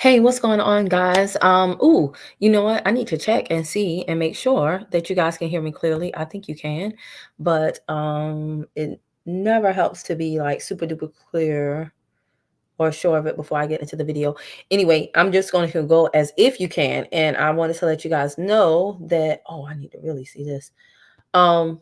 Hey, what's going on, guys? You know what? I need to check and see and make sure that you guys can hear me clearly. I think you can, but it never helps to be like super duper clear or sure of it before I get into the video. Anyway, I'm just going to go as if you can, and I wanted to let you guys know that. Oh, I need to really see this. What do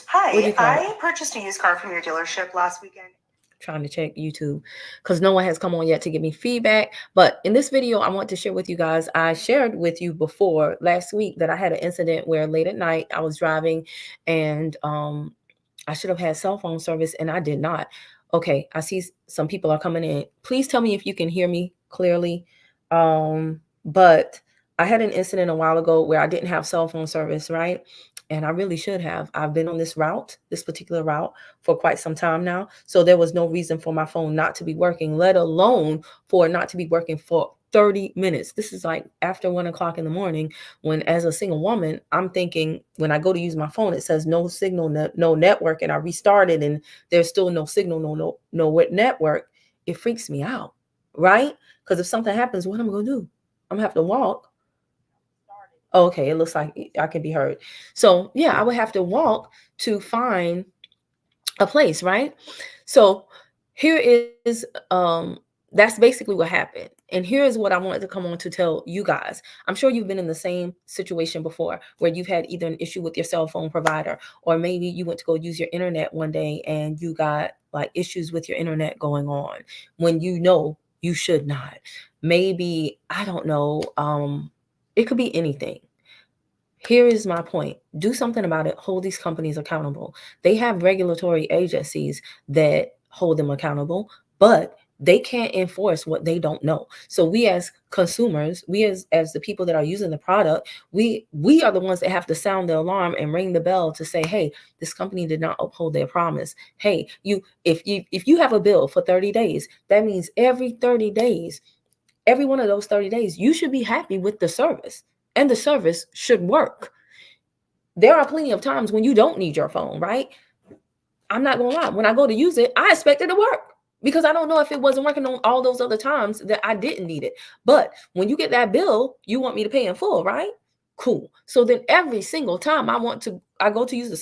Hi, you call it? I purchased a used car from your dealership last weekend. Trying to check YouTube because no one has come on yet to give me feedback. But in this video, I want to share with you guys, I shared with you before last week that I had an incident where late at night I was driving and I should have had cell phone service and I did not. Okay, I see some people are coming in. Please tell me if you can hear me clearly. But I had an incident a while ago where I didn't have cell phone service, right? And I really should have. I've been on this particular route for quite some time now. So there was no reason for my phone not to be working, let alone for it not to be working for 30 minutes. This is like after 1 o'clock in the morning, when as a single woman, I'm thinking when I go to use my phone, it says no signal, no network, and I restarted and there's still no signal, no network. It freaks me out, right? Because if something happens, what am I gonna do? I'm gonna have to walk. Okay, it looks like I can be heard. So yeah, I would have to walk to find a place, right? So here is that's basically what happened. And here is what I wanted to come on to tell you guys. I'm sure you've been in the same situation before where you've had either an issue with your cell phone provider, or maybe you went to go use your internet one day and you got like issues with your internet going on when you know you should not. Maybe, I don't know, it could be anything. Here is my point. Do something about it. Hold these companies accountable. They have regulatory agencies that hold them accountable, but they can't enforce what they don't know. So we as consumers, we as the people that are using the product, we are the ones that have to sound the alarm and ring the bell to say, hey, this company did not uphold their promise. Hey, if you have a bill for 30 days, that means every 30 days, every one of those 30 days, you should be happy with the service and the service should work. There are plenty of times when you don't need your phone, right? I'm not gonna lie. When I go to use it, I expect it to work because I don't know if it wasn't working on all those other times that I didn't need it. But when you get that bill, you want me to pay in full, right? Cool. So then every single time I go to use the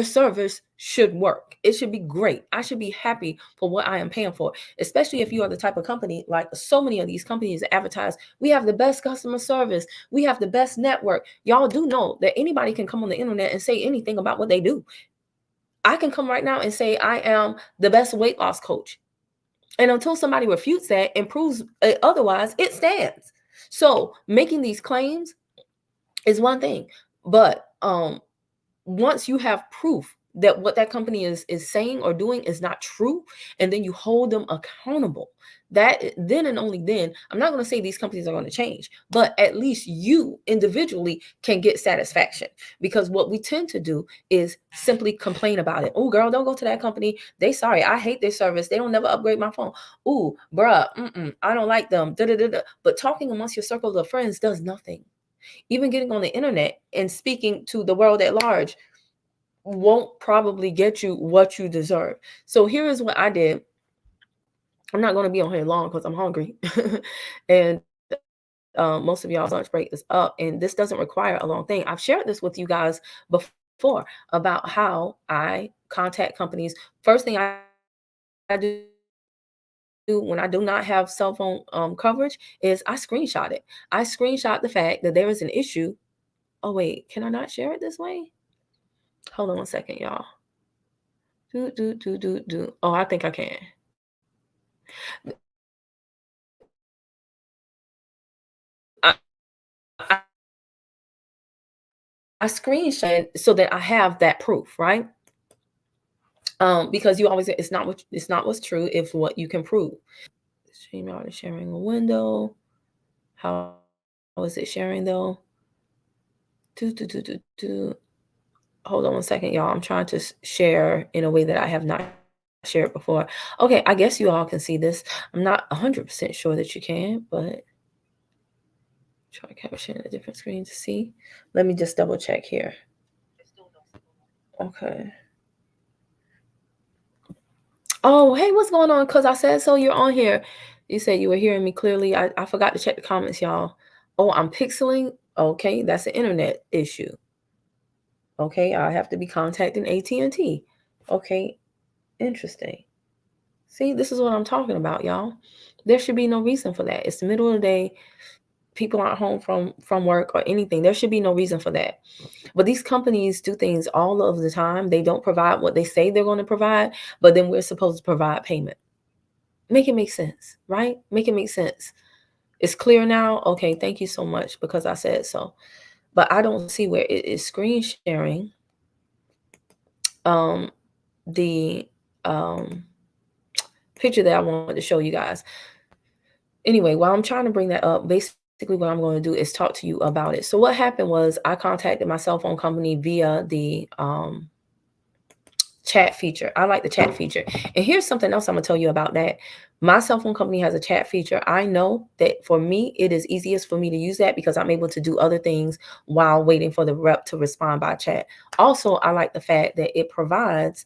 service should work. It should be great. I should be happy for what I am paying for, especially if you are the type of company like so many of these companies that advertise, we have the best customer service, we have the best network. Y'all do know that anybody can come on the internet and say anything about what they do. I can come right now and say I am the best weight loss coach. And until somebody refutes that and proves otherwise, it stands. So making these claims is one thing, but once you have proof that what that company is saying or doing is not true, and then you hold them accountable, that then and only then, I'm not going to say these companies are going to change, but at least you individually can get satisfaction. Because what we tend to do is simply complain about it. Oh girl, don't go to that company, they sorry, I hate their service, they don't never upgrade my phone. Ooh bruh, I don't like them, da, da, da, da. But talking amongst your circle of friends does nothing. Even getting on the internet and speaking to the world at large won't probably get you what you deserve. So here is what I did. I'm not going to be on here long because I'm hungry. And most of y'all's lunch break is up, and this doesn't require a long thing. I've shared this with you guys before about how I contact companies. First thing I do when I do not have cell phone coverage is I screenshot it. I screenshot the fact that there is an issue. Oh, wait, can I not share it this way? Hold on one second, y'all. Do. Oh, I think I can. I screenshot so that I have that proof, right? Because you always, it's not what's true, it's what you can prove. StreamYard is sharing a window. How is it sharing though? Do. Hold on one second, y'all. I'm trying to share in a way that I have not shared before. Okay, I guess you all can see this. I'm not 100% sure that you can, but try capturing a different screen to see. Let me just double check here. Okay. Oh, hey, what's going on? Because I said so, you're on here. You said you were hearing me clearly. I forgot to check the comments, y'all. Oh, I'm pixeling. Okay, that's an internet issue. Okay, I have to be contacting AT&T. Okay, interesting. See, this is what I'm talking about, y'all. There should be no reason for that. It's the middle of the day. People aren't home from work or anything. There should be no reason for that. But these companies do things all of the time. They don't provide what they say they're going to provide, but then we're supposed to provide payment. Make it make sense, right? Make it make sense. It's clear now. Okay, thank you so much because I said so. But I don't see where it is screen sharing um the picture that I wanted to show you guys. Anyway, while I'm trying to bring that up, basically what I'm going to do is talk to you about it. So what happened was I contacted my cell phone company via the chat feature. I like the chat feature. And here's something else I'm going to tell you about that. My cell phone company has a chat feature. I know that for me, it is easiest for me to use that because I'm able to do other things while waiting for the rep to respond by chat. Also, I like the fact that it provides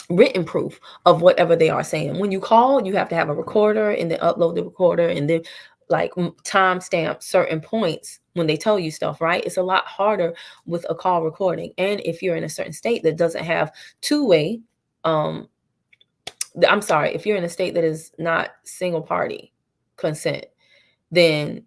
written proof of whatever they are saying. When you call, you have to have a recorder and then upload the recorder and then like timestamp certain points when they tell you stuff, right? It's a lot harder with a call recording. And if you're in a certain state that doesn't have two-way, I'm sorry, if you're in a state that is not single party consent, then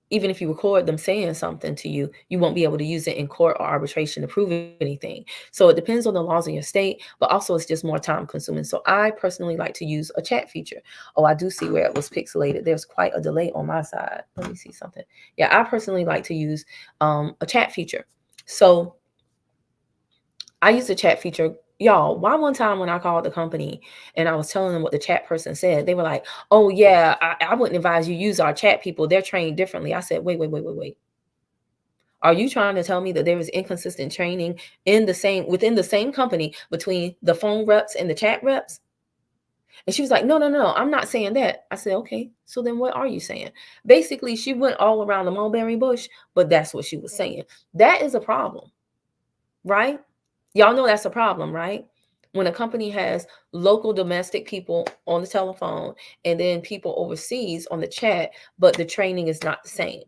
even if you record them saying something to you, you won't be able to use it in court or arbitration to prove anything. So it depends on the laws in your state, but also it's just more time consuming. So I personally like to use a chat feature. Oh, I do see where it was pixelated. There's quite a delay on my side. Let me see something. Yeah, I personally like to use a chat feature. So I use the chat feature. Y'all, why one time when I called the company and I was telling them what the chat person said, they were like, oh, yeah, I wouldn't advise you use our chat people. They're trained differently. I said, wait. Are you trying to tell me that there is inconsistent training within the same company between the phone reps and the chat reps? And she was like, no, I'm not saying that. I said, okay, so then what are you saying? Basically, she went all around the mulberry bush, but that's what she was saying. That is a problem, right? Y'all know that's a problem, right? When a company has local domestic people on the telephone and then people overseas on the chat, but the training is not the same.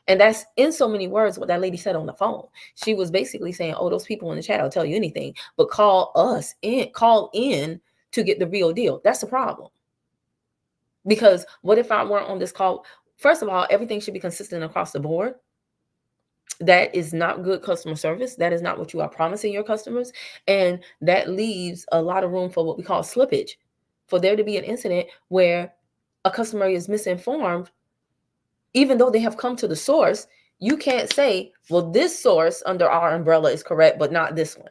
And that's in so many words what that lady said on the phone. She was basically saying, oh, those people in the chat will tell you anything, but call in to get the real deal. That's the problem. Because what if I weren't on this call? First of all, everything should be consistent across the board. That is not good customer service. That is not what you are promising your customers. And that leaves a lot of room for what we call slippage, for there to be an incident where a customer is misinformed, even though they have come to the source. You can't say, well, this source under our umbrella is correct, but not this one.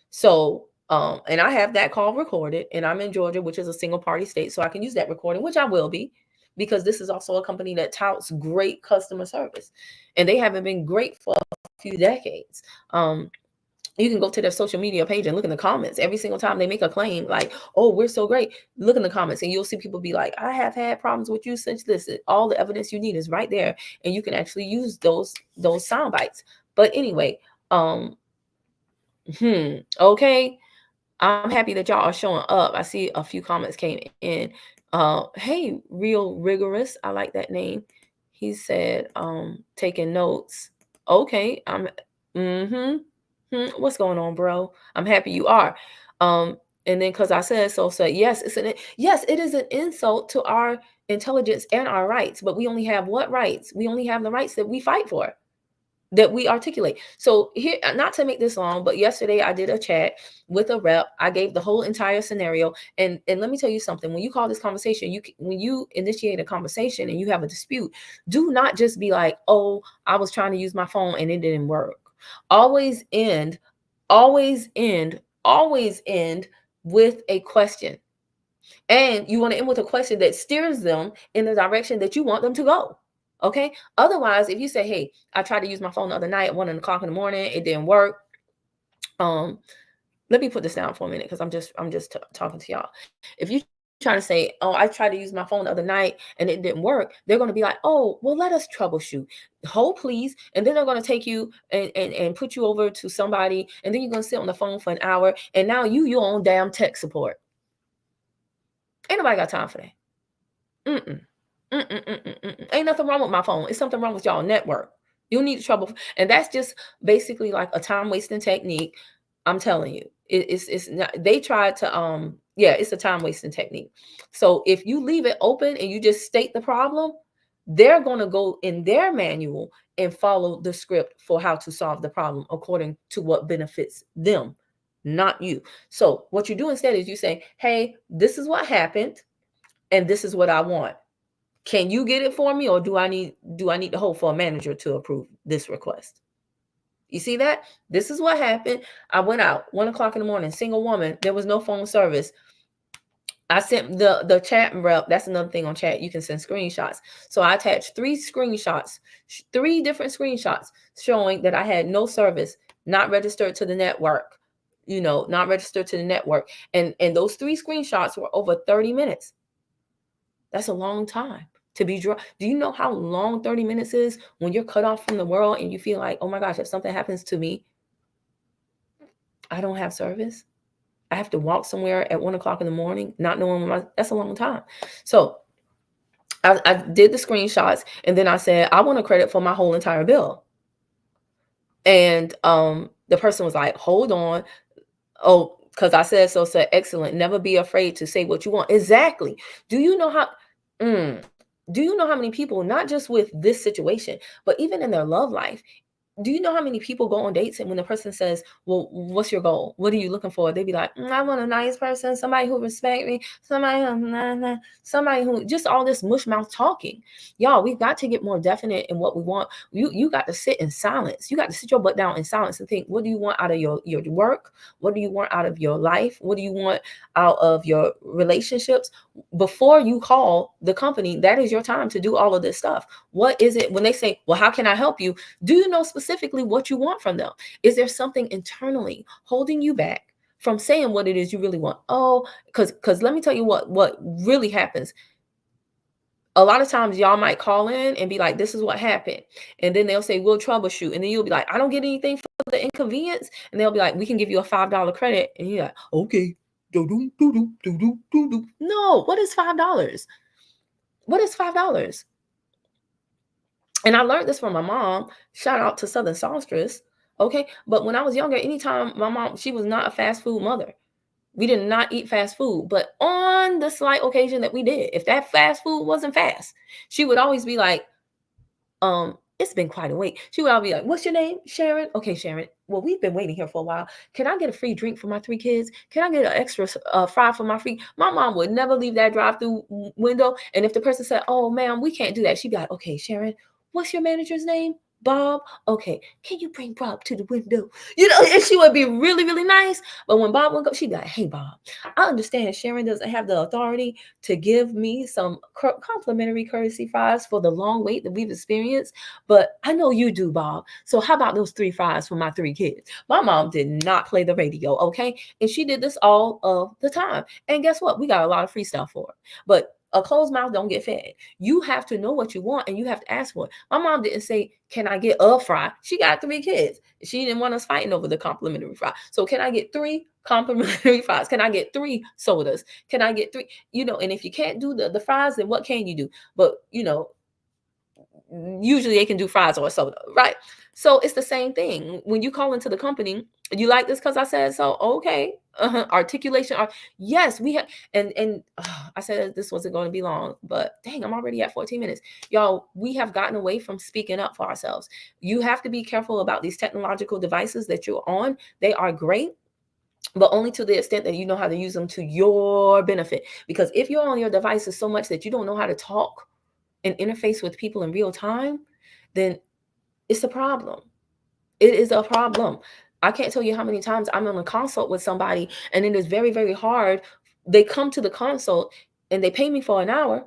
So, and I have that call recorded, and I'm in Georgia, which is a single party state. So I can use that recording, which I will be, because this is also a company that touts great customer service. And they haven't been great for a few decades. You can go to their social media page and look in the comments every single time they make a claim like, oh, we're so great. Look in the comments and you'll see people be like, I have had problems with you since this. All the evidence you need is right there, and you can actually use those sound bites. But anyway, okay, I'm happy that y'all are showing up. I see a few comments came in. Hey, Real Rigorous, I like that name. He said, taking notes. Okay, I'm what's going on, bro? I'm happy you are. And then because I said so, yes, it is an insult to our intelligence and our rights, but we only have what rights? We only have the rights that we fight for, that we articulate. So here, not to make this long, but yesterday I did a chat with a rep. I gave the whole entire scenario. And let me tell you something. When you call this conversation, when you initiate a conversation and you have a dispute, do not just be like, oh, I was trying to use my phone and it didn't work. Always end with a question. And you want to end with a question that steers them in the direction that you want them to go. Okay. Otherwise, if you say, hey, I tried to use my phone the other night at 1 o'clock in the morning, it didn't work. Let me put this down for a minute because I'm just talking to y'all. If you try to say, oh, I tried to use my phone the other night and it didn't work, they're going to be like, oh, well, let us troubleshoot. Hold, please. And then they're going to take you and put you over to somebody, and then you're going to sit on the phone for an hour, and now you're on damn tech support. Ain't nobody got time for that. Mm-mm. Ain't nothing wrong with my phone. It's something wrong with y'all network. You need trouble. And that's just basically like a time wasting technique. I'm telling you. It's not, they tried to yeah, it's a time wasting technique. So if you leave it open and you just state the problem, they're going to go in their manual and follow the script for how to solve the problem according to what benefits them, not you. So what you do instead is you say, hey, this is what happened and this is what I want. Can you get it for me, or do I need to hold for a manager to approve this request? You see that? This is what happened. I went out 1 o'clock in the morning, single woman. There was no phone service. I sent the chat rep. That's another thing on chat. You can send screenshots. So I attached 3 screenshots, 3 different screenshots showing that I had no service, not registered to the network. Not registered to the network. And those 3 screenshots were over 30 minutes. That's a long time to be drawn. Do you know how long 30 minutes is when you're cut off from the world and you feel like, oh my gosh, if something happens to me, I don't have service. I have to walk somewhere at 1 o'clock in the morning, not knowing that's a long time. So I did the screenshots and then I said, I want a credit for my whole entire bill. And the person was like, hold on. Oh, because I said so, said excellent. Never be afraid to say what you want. Exactly. Do you know how do you know how many people, not just with this situation, but even in their love life, do you know how many people go on dates and when the person says, well, what's your goal? What are you looking for? They be like, I want a nice person, somebody who respect me, somebody who just all this mush mouth talking. Y'all, we've got to get more definite in what we want. You got to sit in silence. You got to sit your butt down in silence and think, what do you want out of your work? What do you want out of your life? What do you want out of your relationships? Before you call the company, that is your time to do all of this stuff. What is it when they say, well, how can I help you? Do you know specifically what you want from them? Is there something internally holding you back from saying what it is you really want? Oh, because let me tell you what really happens. A lot of times y'all might call in and be like, this is what happened. And then they'll say, we'll troubleshoot. And then you'll be like, I don't get anything for the inconvenience. And they'll be like, we can give you a $5 credit. And you're like, okay. No, what is $5? What is $5? And I learned this from my mom. Shout out to Southern Songstress. Okay. But when I was younger, anytime my mom, she was not a fast food mother. We did not eat fast food. But on the slight occasion that we did, if that fast food wasn't fast, she would always be like, it's been quite a wait. She would always be like, what's your name? Sharon. Okay, Sharon. Well, we've been waiting here for a while. Can I get a free drink for my 3 kids? Can I get an extra fry for my free? My mom would never leave that drive-through window. And if the person said, oh, ma'am, we can't do that, she'd be like, okay, Sharon, what's your manager's name? Bob. Okay, can you bring Bob to the window? And she would be really, really nice. But when Bob would go, she'd be like, hey, Bob, I understand Sharon doesn't have the authority to give me some complimentary courtesy fries for the long wait that we've experienced, but I know you do, Bob. So how about those 3 fries for my 3 kids? My mom did not play the radio, okay? And she did this all of the time. And guess what? We got a lot of free stuff for it. But a closed mouth don't get fed. You have to know what you want and you have to ask for it. My mom didn't say, can I get a fry? She got 3 kids. She didn't want us fighting over the complimentary fry. So can I get 3 complimentary fries? Can I get 3 sodas? Can I get 3? And if you can't do the fries, then what can you do? But, usually they can do fries or a soda, right? So it's the same thing. When you call into the company, you like this because I said so. Okay. Articulation. Yes, we have. And I said this wasn't going to be long, but dang, I'm already at 14 minutes. Y'all, we have gotten away from speaking up for ourselves. You have to be careful about these technological devices that you're on. They are great, but only to the extent that you know how to use them to your benefit. Because if you're on your devices so much that you don't know how to talk and interface with people in real time, then it's a problem. It is a problem. I can't tell you how many times I'm on a consult with somebody and it is very, very hard. They come to the consult and they pay me for an hour.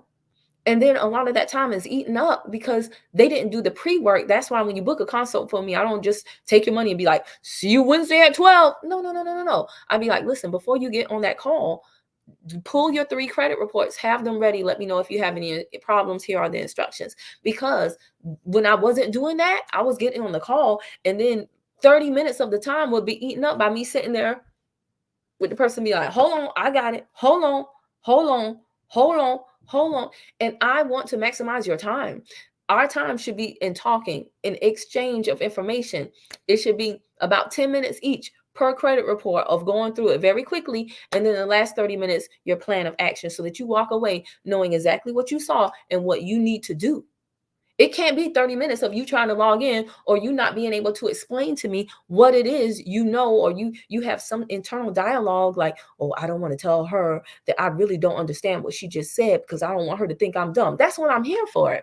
And then a lot of that time is eaten up because they didn't do the pre-work. That's why when you book a consult for me, I don't just take your money and be like, see you Wednesday at 12. No. I'd be like, listen, before you get on that call, pull your 3 credit reports, have them ready. Let me know if you have any problems. Here are the instructions. Because when I wasn't doing that, I was getting on the call and then 30 minutes of the time would be eaten up by me sitting there with the person be like, hold on, I got it. Hold on. hold on. And I want to maximize your time. Our time should be in talking, in exchange of information. It should be about 10 minutes each per credit report of going through it very quickly. And then the last 30 minutes, your plan of action, so that you walk away knowing exactly what you saw and what you need to do. It can't be 30 minutes of you trying to log in or you not being able to explain to me what it is you know, or you have some internal dialogue like, oh, I don't want to tell her that I really don't understand what she just said because I don't want her to think I'm dumb. That's what I'm here for.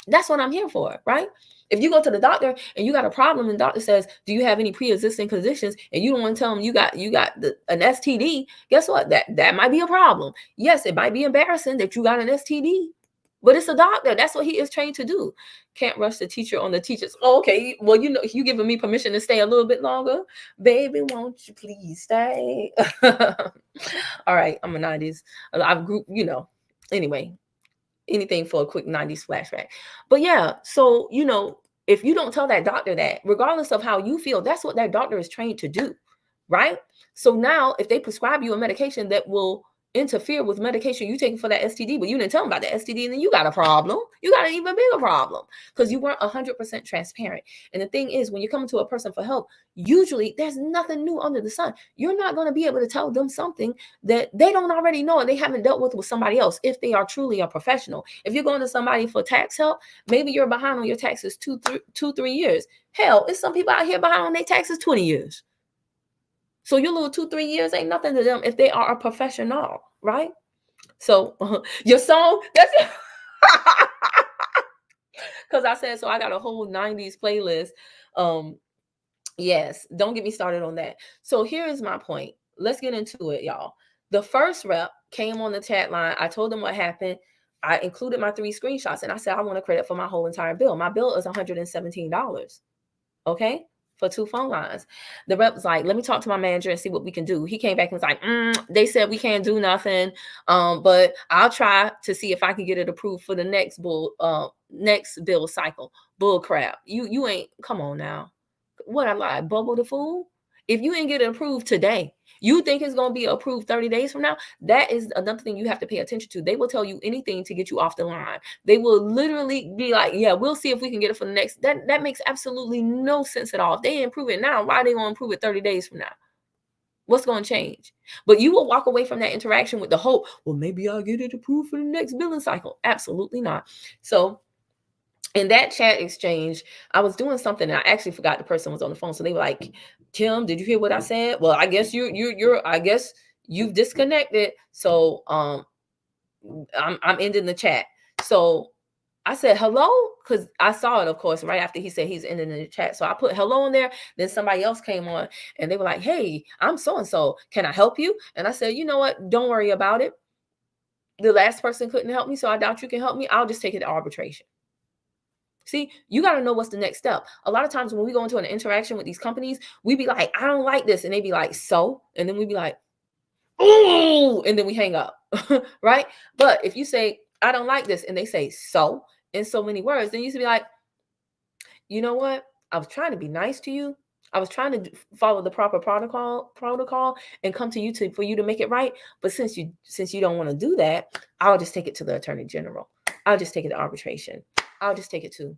That's what I'm here for, right? If you go to the doctor and you got a problem and the doctor says, do you have any pre-existing conditions, and you don't want to tell them you got an STD, guess what? That might be a problem. Yes, it might be embarrassing that you got an STD, but it's a doctor. That's what he is trained to do. Can't rush the teacher on the teachers. Oh, okay, well, you giving me permission to stay a little bit longer, baby? Won't you please stay? All right, I'm a 90s. I've group, Anyway, anything for a quick 90s flashback. But yeah, so if you don't tell that doctor that, regardless of how you feel, that's what that doctor is trained to do, right? So now if they prescribe you a medication that will interfere with medication you taking for that STD, but you didn't tell them about the STD, and then you got a problem. You got an even bigger problem because you weren't 100% transparent. And the thing is, when you come to a person for help, usually there's nothing new under the sun. You're not going to be able to tell them something that they don't already know and they haven't dealt with somebody else if they are truly a professional. If you're going to somebody for tax help, maybe you're behind on your taxes 3 years. Hell, it's some people out here behind on their taxes 20 years. So your little 2-3 years ain't nothing to them if they are a professional, right? So your song, that's it. Because I said, so I got a whole 90s playlist. Yes, don't get me started on that. So here is my point. Let's get into it, y'all. The first rep came on the chat line. I told them what happened. I included my 3 screenshots and I said, I want a credit for my whole entire bill. My bill is $117. Okay, for 2 phone lines. The rep was like, let me talk to my manager and see what we can do. He came back and was like, they said we can't do nothing, but I'll try to see if I can get it approved for the next bill cycle. Bull crap. You ain't, come on now. What, I lied? Bubble the fool? If you ain't get it approved today, you think it's going to be approved 30 days from now? That is another thing you have to pay attention to. They will tell you anything to get you off the line. They will literally be like, yeah, we'll see if we can get it for the next. That makes absolutely no sense at all. If they improve it now, why are they going to improve it 30 days from now? What's going to change? But you will walk away from that interaction with the hope, well, maybe I'll get it approved for the next billing cycle. Absolutely not. So in that chat exchange, I was doing something and I actually forgot the person was on the phone. So they were like, Kim, did you hear what I said? Well, I guess I guess you've disconnected. So I'm ending the chat. So I said hello, because I saw it, of course, right after he said he's ending the chat. So I put hello in there. Then somebody else came on and they were like, hey, I'm so-and-so. Can I help you? And I said, you know what? Don't worry about it. The last person couldn't help me, so I doubt you can help me. I'll just take it to arbitration. See, you got to know what's the next step. A lot of times when we go into an interaction with these companies, we be like, I don't like this. And they be like, so? And then we be like, oh, and then we hang up, right? But if you say, I don't like this, and they say, so, in so many words, then you should be like, you know what? I was trying to be nice to you. I was trying to follow the proper protocol and come to you for you to make it right. But since you don't want to do that, I'll just take it to the attorney general. I'll just take it to arbitration. I'll just take it to,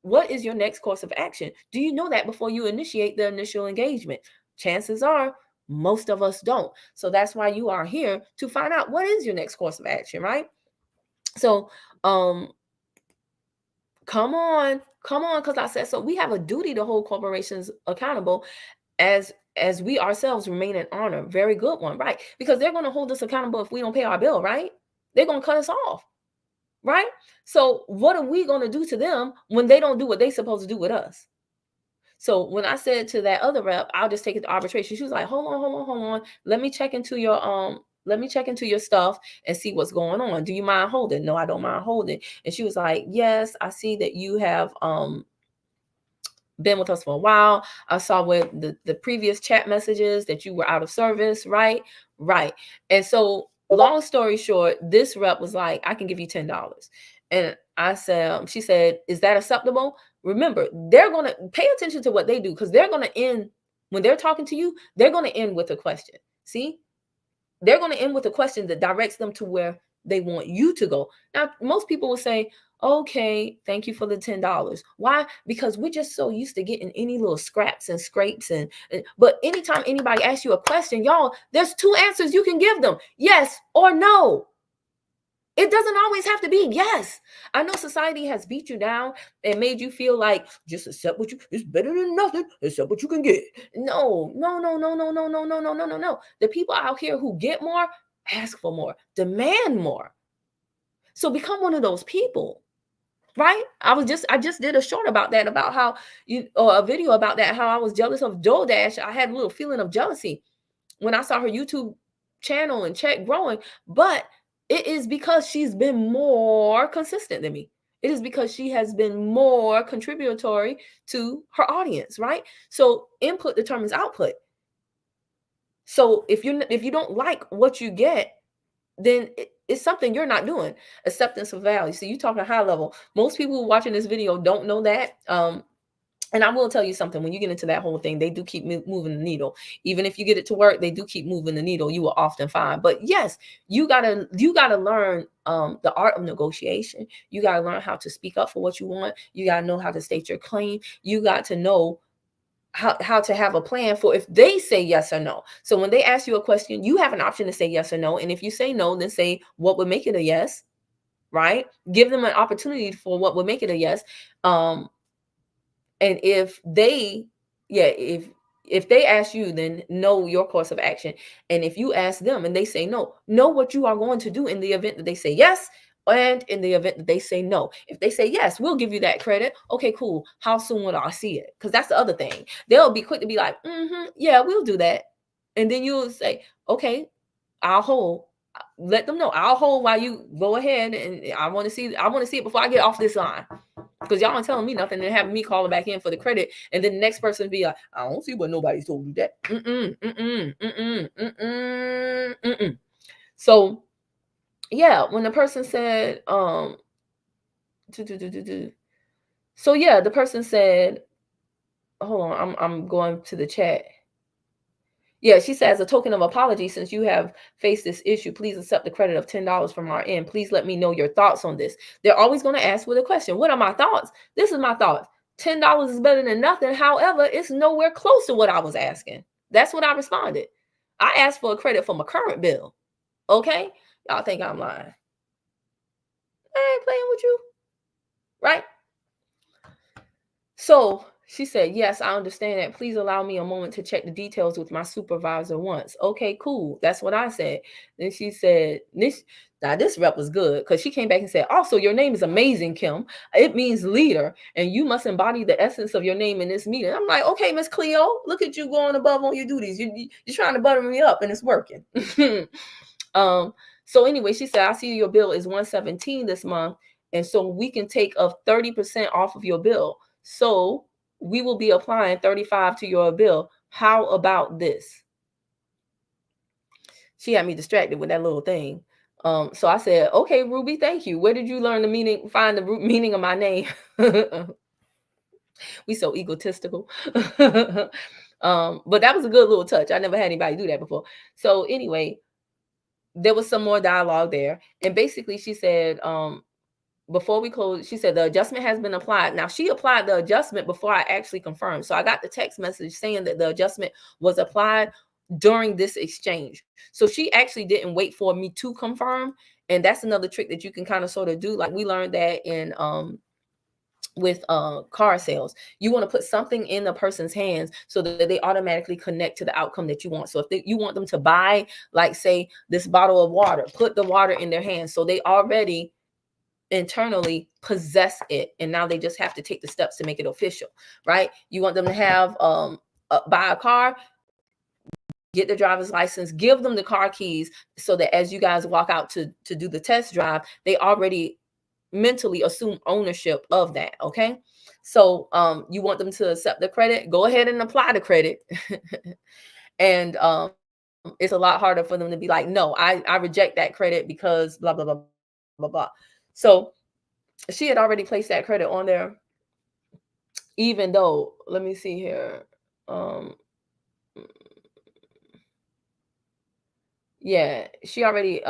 what is your next course of action? Do you know that before you initiate the initial engagement? Chances are most of us don't. So that's why you are here, to find out what is your next course of action, right? So come on, because I said so. We have a duty to hold corporations accountable as we ourselves remain in honor. Very good one, right? Because they're going to hold us accountable if we don't pay our bill, right? They're going to cut us off. Right? So what are we going to do to them when they don't do what they're supposed to do with us? So when I said to that other rep, I'll just take it to arbitration, she was like, hold on. Let me check into your stuff and see what's going on. Do you mind holding? No, I don't mind holding. And she was like, yes, I see that you have been with us for a while. I saw with the previous chat messages that you were out of service, right? Right. And so long story short, this rep was like, I can give you $10. And I said, she said, is that acceptable? Remember, they're going to pay attention to what they do, because they're going to end, when they're talking to you, they're going to end with a question. See? they're going to end with a question that directs them to where they want you to go. Now, most people will say, okay, thank you for the $10. Why? Because we're just so used to getting any little scraps and scrapes. But anytime anybody asks you a question, y'all, there's two answers you can give them: yes or no. It doesn't always have to be yes. I know society has beat you down and made you feel like just accept what you, it's better than nothing, accept what you can get. No, no, no, no, no, no, no, no, no, no, no, no. The people out here who get more, ask for more, demand more. So become one of those people, right? I just did a short about that, about how or a video about that, how I was jealous of DoorDash. I had a little feeling of jealousy when I saw her YouTube channel and check growing, but it is because she's been more consistent than me. It is because she has been more contributory to her audience, right? So input determines output. So if you don't like what you get, then it's something you're not doing. Acceptance of value. So you talking high level. Most people watching this video don't know that. And I will tell you something, when you get into that whole thing, they do keep moving the needle. Even if you get it to work, they do keep moving the needle. You will often find. But yes, you gotta learn the art of negotiation. You gotta learn how to speak up for what you want. You gotta know how to state your claim. You got to know how to have a plan for if they say yes or no. So when they ask you a question, you have an option to say yes or no. And if you say no, then say what would make it a yes, right? Give them an opportunity for what would make it a yes. And if they, yeah, if they ask you, then know your course of action. And if you ask them and they say no, know what you are going to do in the event that they say yes, and in the event that they say no. If they say yes, we'll give you that credit. Okay, cool. How soon will I see it? Because that's the other thing. They'll be quick to be like, yeah, we'll do that. And then you'll say, okay, I'll hold. Let them know I'll hold while you go ahead, and I want to see it before I get off this line. Because y'all aren't telling me nothing and having me calling back in for the credit, and then the next person be like, I don't see what nobody's told you that. So yeah, when the person said, so yeah, the person said, hold on, I'm going to the chat. Yeah, she says, a token of apology, since you have faced this issue, please accept the credit of $10 from our end. Please let me know your thoughts on this. They're always going to ask with a question. What are my thoughts? This is my thoughts. $10 is better than nothing. However, it's nowhere close to what I was asking. That's what I responded. I asked for a credit for my current bill. Okay? Y'all think I'm lying. I ain't playing with you. Right? So she said, yes, I understand that. Please allow me a moment to check the details with my supervisor once. Okay, cool. That's what I said. Then she said, this rep was good, because she came back and said, also, your name is amazing, Kim. It means leader, and you must embody the essence of your name in this meeting. I'm like, okay, Miss Cleo, look at you going above on your duties. You're trying to butter me up, and it's working. So anyway, she said, I see your bill is $117 this month, and so we can take a 30% off of your bill. So we will be applying 35 to your bill. How about this? She had me distracted with that little thing. So I said, okay, Ruby, thank you. Where did you learn find the root meaning of my name? We so egotistical. But that was a good little touch. I never had anybody do that before. So anyway, there was some more dialogue there. And basically she said, before we close, she said the adjustment has been applied. Now, she applied the adjustment before I actually confirmed. So I got the text message saying that the adjustment was applied during this exchange. So she actually didn't wait for me to confirm. And that's another trick that you can kind of sort of do. Like we learned that in with car sales. You want to put something in the person's hands so that they automatically connect to the outcome that you want. So if you want them to buy, like say this bottle of water, put the water in their hands so they already internally possess it, and now they just have to take the steps to make it official, right? You want them to have buy a car, get the driver's license, give them the car keys, so that as you guys walk out to do the test drive, they already mentally assume ownership of that. Okay, so you want them to accept the credit, go ahead and apply the credit. And it's a lot harder for them to be like, no, I reject that credit because blah blah blah blah blah. So she had already placed that credit on there, even though, let me see here. Yeah, she already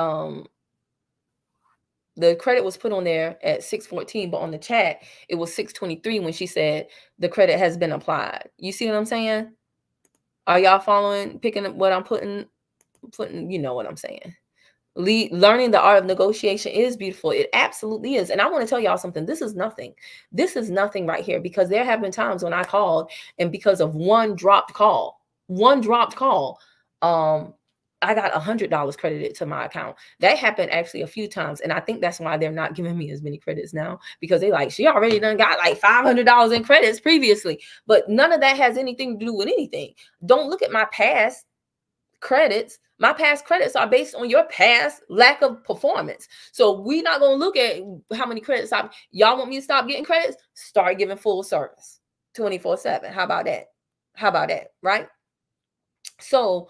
the credit was put on there at 6:14, but on the chat it was 6:23 when she said the credit has been applied. You see what I'm saying? Are y'all following, picking up what I'm putting, you know what I'm saying? Learning the art of negotiation is beautiful. It absolutely is. And I want to tell y'all something. This is nothing. This is nothing right here, because there have been times when I called, and because of one dropped call, um, I got $100 credited to my account. That happened actually a few times, and I think that's why they're not giving me as many credits now, because they like, she already done got like $500 in credits previously. But none of that has anything to do with anything. Don't look at my past credits. My past credits are based on your past lack of performance. So we're not going to look at how many credits y'all want me to stop getting credits? Start giving full service 24/7. How about that? How about that? Right? So,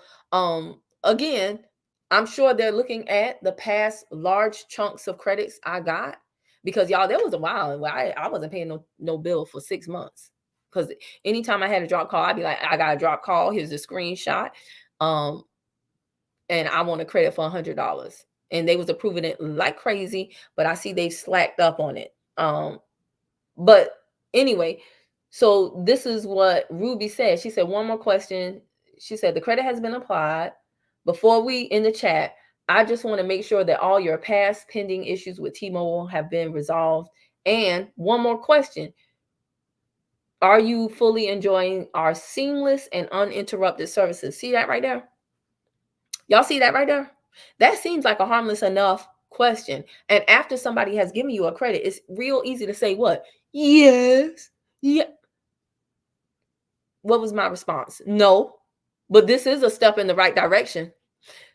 again, I'm sure they're looking at the past large chunks of credits I got, because y'all, there was a while where I wasn't paying no bill for 6 months. Because anytime I had a drop call, I'd be like, I got a drop call. Here's a screenshot. Um, and I want a credit for $100. And they was approving it like crazy, but I see they've slacked up on it. But anyway, so this is what Ruby said. She said, one more question. She said, the credit has been applied. Before we in the chat, I just want to make sure that all your past pending issues with T-Mobile have been resolved. And one more question. Are you fully enjoying our seamless and uninterrupted services? See that right there? Y'all see that right there? That seems like a harmless enough question. And after somebody has given you a credit, it's real easy to say what? Yes. Yeah. What was my response? No. But this is a step in the right direction.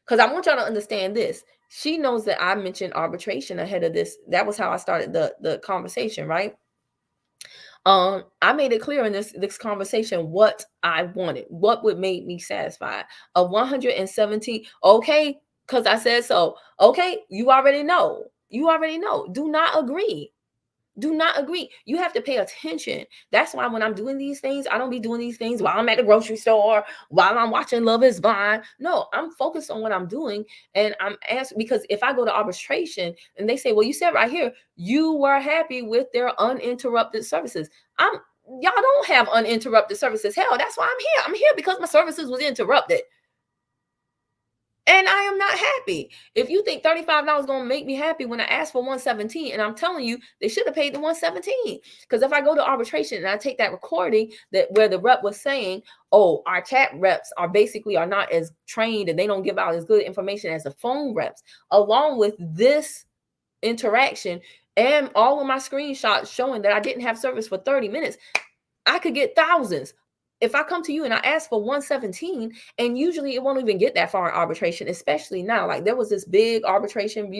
Because I want y'all to understand this. She knows that I mentioned arbitration ahead of this. That was how I started the conversation, right? I made it clear in this conversation what I wanted, what would make me satisfied. A 117, okay, because I said so. Okay, you already know. You already know. Do not agree. Do not agree. You have to pay attention. That's why when I'm doing these things, I don't be doing these things while I'm at the grocery store, while I'm watching Love is Blind. No, I'm focused on what I'm doing. And I'm asked, because if I go to arbitration and they say, well, you said right here, you were happy with their uninterrupted services. Y'all don't have uninterrupted services. Hell, that's why I'm here. I'm here because my services was interrupted. And I am not happy. If you think $35 is going to make me happy when I ask for 117, and I'm telling you, they should have paid the 117. Because if I go to arbitration and I take that recording that where the rep was saying, oh, our chat reps are not as trained and they don't give out as good information as the phone reps, along with this interaction and all of my screenshots showing that I didn't have service for 30 minutes, I could get thousands. If I come to you and I ask for 117, and usually it won't even get that far in arbitration, especially now. Like there was this big arbitration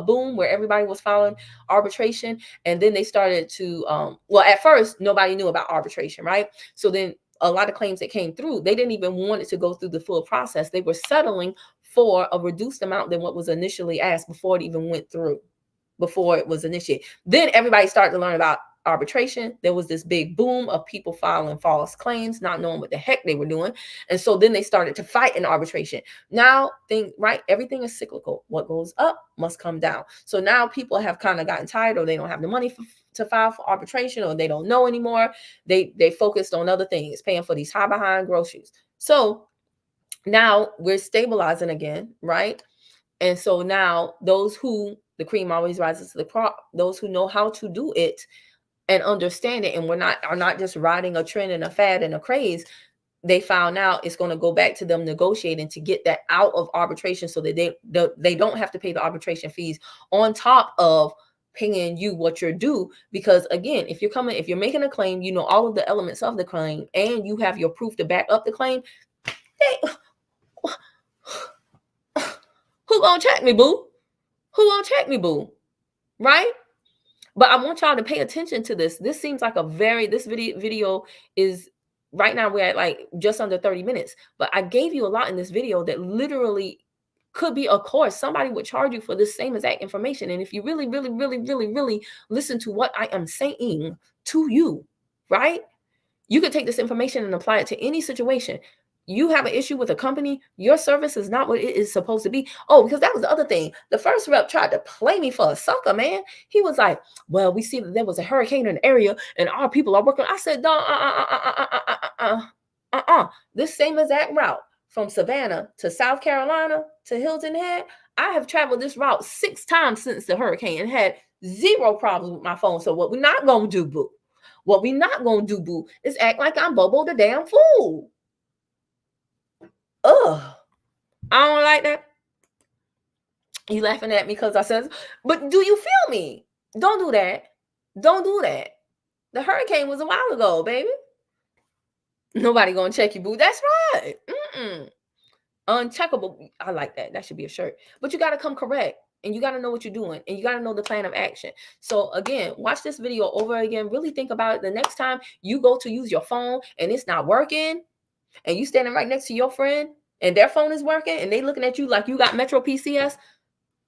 boom where everybody was following arbitration, and then they started to well, at first nobody knew about arbitration, right? So then a lot of claims that came through, they didn't even want it to go through the full process. They were settling for a reduced amount than what was initially asked before it even went through, before it was initiated. Then everybody started to learn about arbitration. There was this big boom of people filing false claims, not knowing what the heck they were doing. And so then they started to fight in arbitration. Now, right, everything is cyclical. What goes up must come down. So now people have kind of gotten tired, or they don't have the money to file for arbitration, or they don't know anymore. They focused on other things, paying for these high behind groceries. So now we're stabilizing again, right? And so now the cream always rises to the top, those who know how to do it and understand it, and are not just riding a trend and a fad and a craze. They found out it's going to go back to them negotiating to get that out of arbitration, so that they don't have to pay the arbitration fees on top of paying you what you're due. Because again, if you're making a claim, you know all of the elements of the claim, and you have your proof to back up the claim. Who gonna check me, boo? Who gonna check me, boo? Right? But I want y'all to pay attention to this. This seems like this video is, right now we're at like just under 30 minutes. But I gave you a lot in this video that literally could be a course. Somebody would charge you for this same exact information. And if you really, really, really, really, really listen to what I am saying to you, right? You could take this information and apply it to any situation. You have an issue with a company, your service is not what it is supposed to be. Oh, because that was the other thing. The first rep tried to play me for a sucker, man. He was like, well, we see that there was a hurricane in the area and our people are working. I said, no, this same exact route from Savannah to South Carolina to Hilton Head, I have traveled this route 6 times since the hurricane and had zero problems with my phone. So what we're not going to do, boo, what we're not going to do, boo, is act like I'm Bobo the damn fool. Ugh, I don't like that. You laughing at me because I said, but do you feel me? Don't do that. Don't do that. The hurricane was a while ago, baby. Nobody gonna check you, boo. That's right. Uncheckable. I like that. That should be a shirt. But you gotta come correct. And you got to know what you're doing. And you got to know the plan of action. So again, watch this video over again. Really think about it. The next time you go to use your phone and it's not working, and you standing right next to your friend and their phone is working and they looking at you like you got Metro PCS.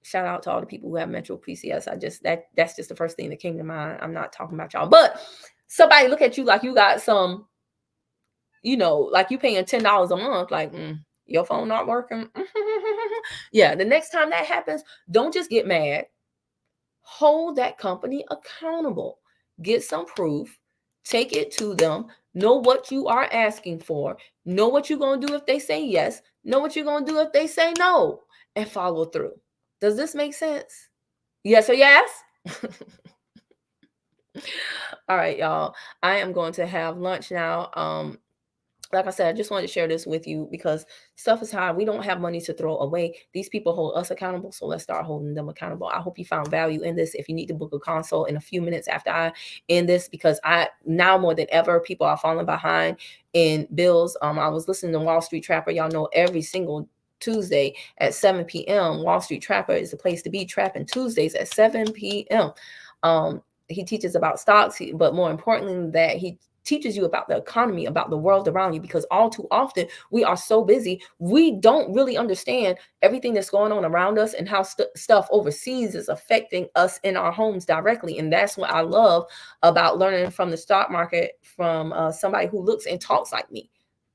Shout out to all the people who have Metro PCS. That's just the first thing that came to mind. I'm not talking about y'all. But somebody look at you like you got some, like you paying $10 a month, like, your phone not working. Yeah, the next time that happens, don't just get mad. Hold that company accountable. Get some proof. Take it to them. Know what you are asking for. Know what you're going to do if they say yes. Know what you're going to do if they say no. And follow through. Does this make sense? Yes or yes? All right, y'all. I am going to have lunch now. Like I said, I just wanted to share this with you because stuff is high. We don't have money to throw away. These people hold us accountable, so let's start holding them accountable. I hope you found value in this. If you need to book a consult in a few minutes after I end this, because now more than ever, people are falling behind in bills. I was listening to Wall Street Trapper. Y'all know every single Tuesday at 7 p.m. Wall Street Trapper is the place to be. Trapping Tuesdays at 7 p.m. He teaches about stocks, but more importantly than that, he teaches you about the economy, about the world around you, because all too often we are so busy, we don't really understand everything that's going on around us and how stuff overseas is affecting us in our homes directly. And that's what I love about learning from the stock market from somebody who looks and talks like me.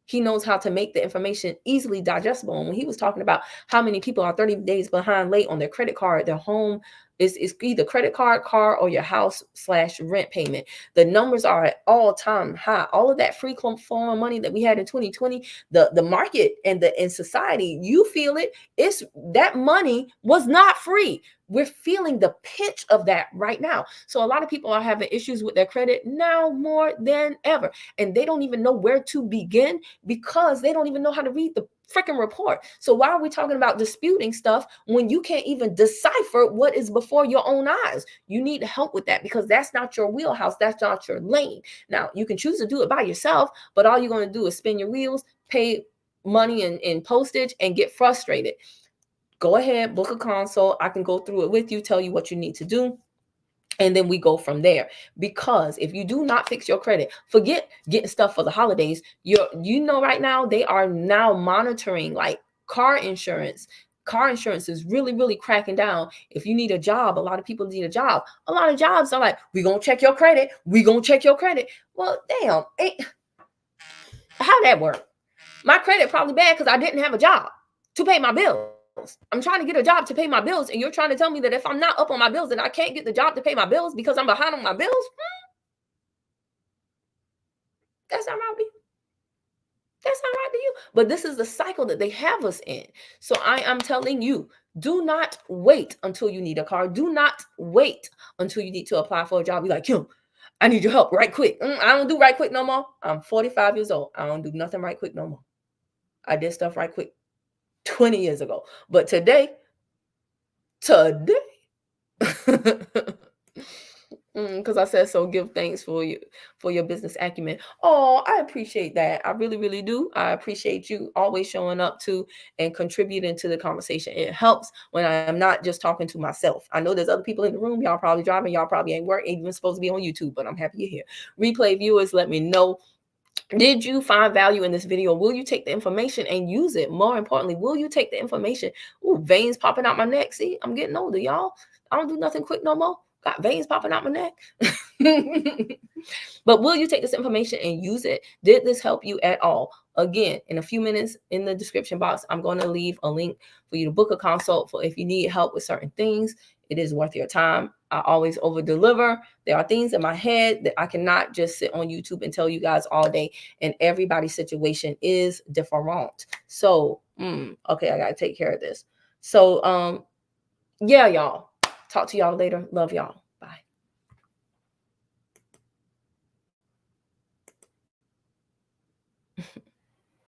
He knows how to make the information easily digestible. And when he was talking about how many people are 30 days behind late on their credit card, their home is either credit card, car, or your house/rent payment. The numbers are at all-time high. All of that free form money that we had in 2020, the market and in society, you feel it. It's that money was not free. We're feeling the pinch of that right now. So a lot of people are having issues with their credit now more than ever. And they don't even know where to begin because they don't even know how to read the freaking report. So why are we talking about disputing stuff when you can't even decipher what is before your own eyes? You need help with that because that's not your wheelhouse. That's not your lane. Now, you can choose to do it by yourself, but all you're going to do is spin your wheels, pay money in postage, and get frustrated. Go ahead, book a consult. I can go through it with you, tell you what you need to do. And then we go from there. Because if you do not fix your credit, forget getting stuff for the holidays. Right now, they are now monitoring like car insurance. Car insurance is really, really cracking down. If you need a job, a lot of people need a job. A lot of jobs are like, we're going to check your credit. We're going to check your credit. Well, damn. How that work? My credit probably bad because I didn't have a job to pay my bills. I'm trying to get a job to pay my bills, and you're trying to tell me that if I'm not up on my bills, then I can't get the job to pay my bills because I'm behind on my bills? That's not right to you. That's not right to you. But this is the cycle that they have us in. So I am telling you, do not wait until you need a car. Do not wait until you need to apply for a job. Be like, Kim, I need your help right quick. I don't do right quick no more. I'm 45 years old. I don't do nothing right quick no more. I did stuff right quick 20 years ago. But today, because I said so, give thanks for your business acumen. Oh, I appreciate that. I really, really do. I appreciate you always showing up to and contributing to the conversation. It helps when I am not just talking to myself. I know there's other people in the room. Y'all probably driving. Y'all probably ain't even supposed to be on YouTube, but I'm happy you're here. Replay viewers, let me know. Did you find value in this video? Will you take the information and use it? More importantly, will you take the information? Ooh, veins popping out my neck. See, I'm getting older, y'all. I don't do nothing quick no more. Got veins popping out my neck. But will you take this information and use it? Did this help you at all? Again, in a few minutes in the description box, I'm going to leave a link for you to book a consult for if you need help with certain things. It is worth your time. I always over deliver. There are things in my head that I cannot just sit on YouTube and tell you guys all day, and everybody's situation is different. So, okay, I got to take care of this. So, yeah, y'all. Talk to y'all later. Love y'all. Bye.